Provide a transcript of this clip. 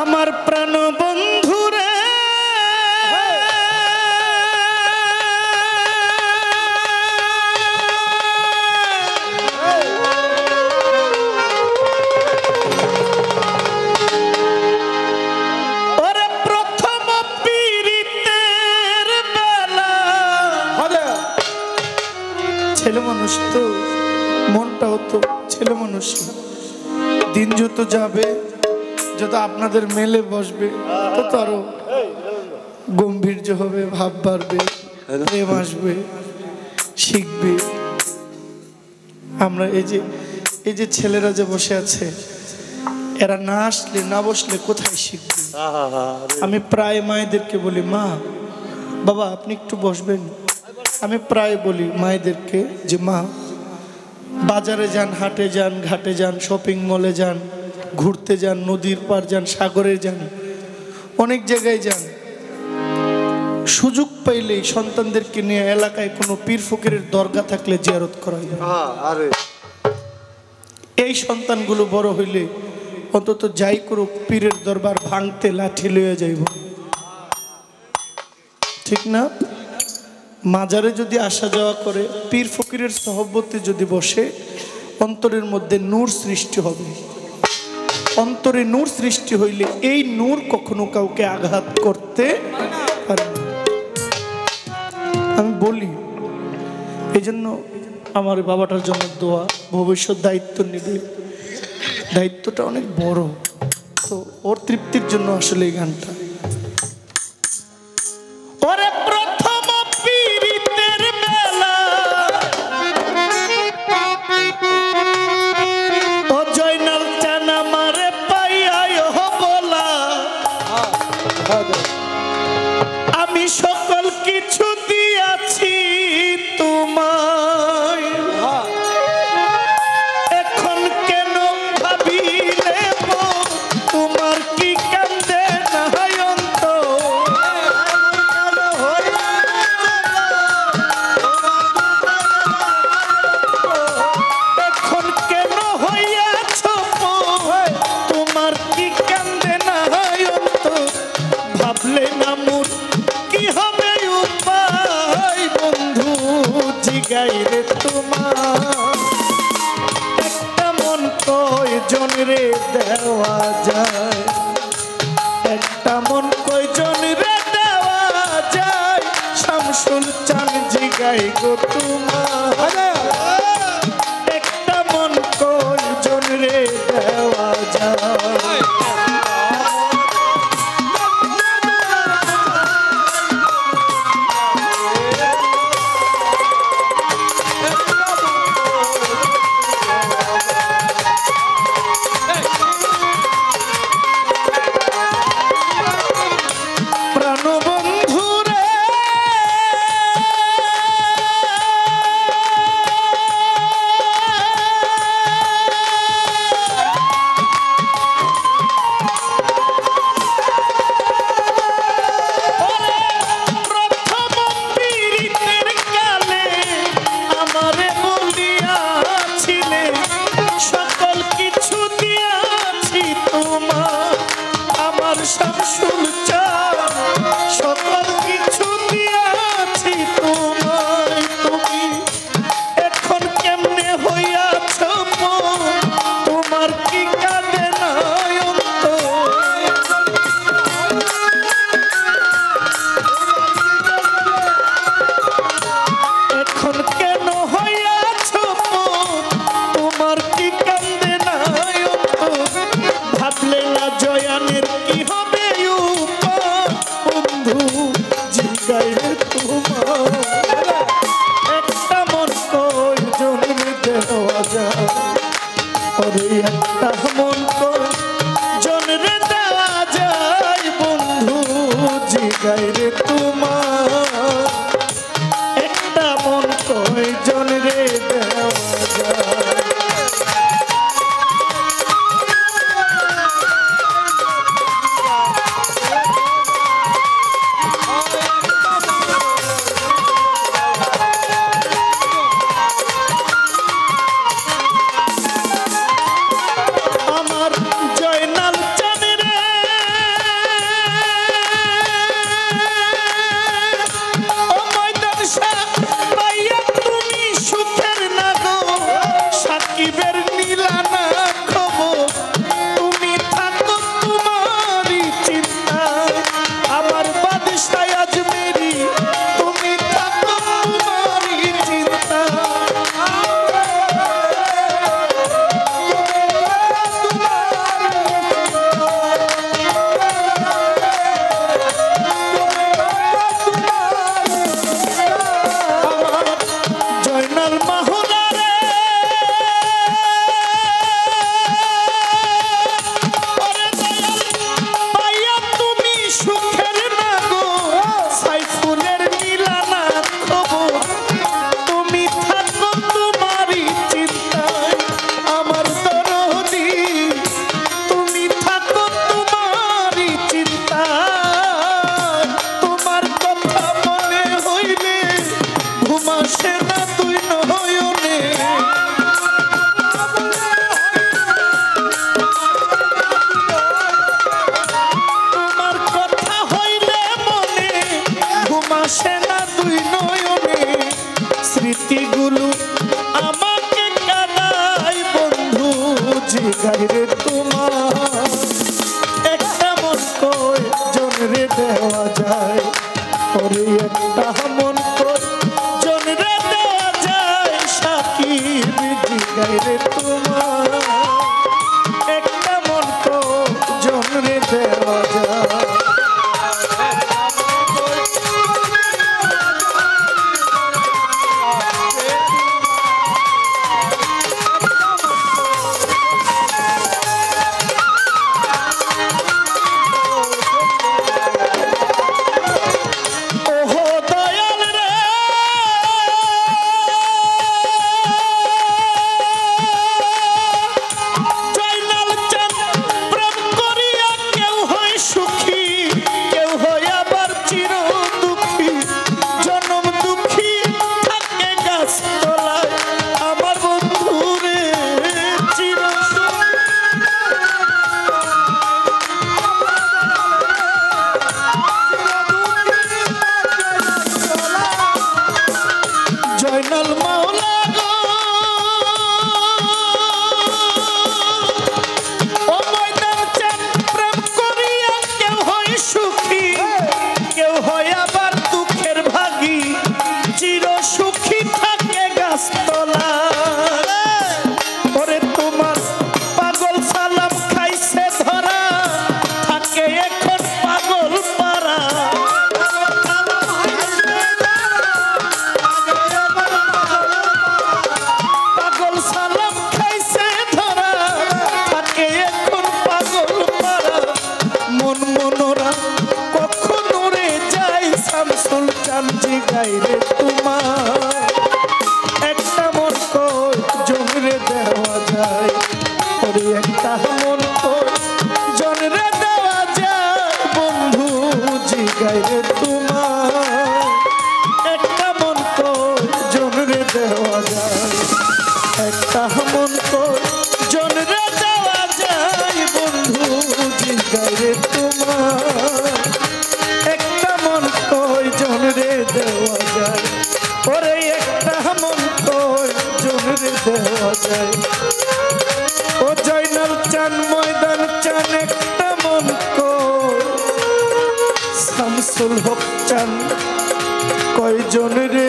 আমার প্রাণ বন্ধুরে ছেলে মানুষ তো মনটাও তো ছেলে মানুষ দিন যত যাবে যত আপনাদের মেলে বসবে তত আরো গম্ভীর্য হবে ভাব বাড়বে প্রেম আসবে শিখবে আমরা এই যে ছেলেরা যে বসে আছে এরা না আসলে না বসলে কোথায় শিখবে আমি প্রায় মায়েদেরকে বলি মা বাবা আপনি একটু বসবেন আমি প্রায় বলি মায়েদেরকে যে মা বাজারে যান হাটে যান ঘাটে যান শপিং মলে যান ঘুরতে যান নদীর পার যান সাগরে যান অনেক জায়গায় যান সুযোগ পাইলেই সন্তানদেরকে নিয়ে এলাকায় কোনো পীর ফকিরের দরগা থাকলে জিয়ারত করা যায় এই সন্তানগুলো বড় হইলে অন্তত যাই করুক পীরের দরবার ভাঙতে লাঠি লইয়া যাইব ঠিক না মাজারে যদি আসা যাওয়া করে পীর ফকিরের সহবতে যদি বসে অন্তরের মধ্যে নূর সৃষ্টি হবে অন্তরে নূর সৃষ্টি হইলে এই নূর কখনো কাউকে আঘাত করতে পারে না আমি বলি এই জন্য আমার বাবাটার জন্য দোয়া ভবিষ্যৎ দায়িত্ব নেবে দায়িত্বটা অনেক বড় তো ওর তৃপ্তির জন্য আসলে এই গানটা আমি সকল কিছু দিয়াছি তোমায় এখন কেন ভাবিলে তোমার কি কান্দে নাই অন্তর এখন কেন হইয়াছ তোমার কি কান্দে নাই অন্তর ভাবলে না মোর কি হবে উপায় বন্ধু জিগাই রে তোমার একটা মন কয়জন রে দেওয়া যায় একটা মন কয়জন রে দেওয়া যায় শামসুল চান জিগাই গো তোমার একটা মন কয়জন রে দেওয়া যায় জয় তোমার একটা মন কয়জন রে দেওয়া যায় ওরে একটা মন কয়জন রে দেওয়া যায় সাকিব জিগায় রে তোমার একটা মন কয়জন রে দেওয়া যায় ও জয়নাল চান ময়দান চান একটা মন শামসুল হক চান কয়জন রে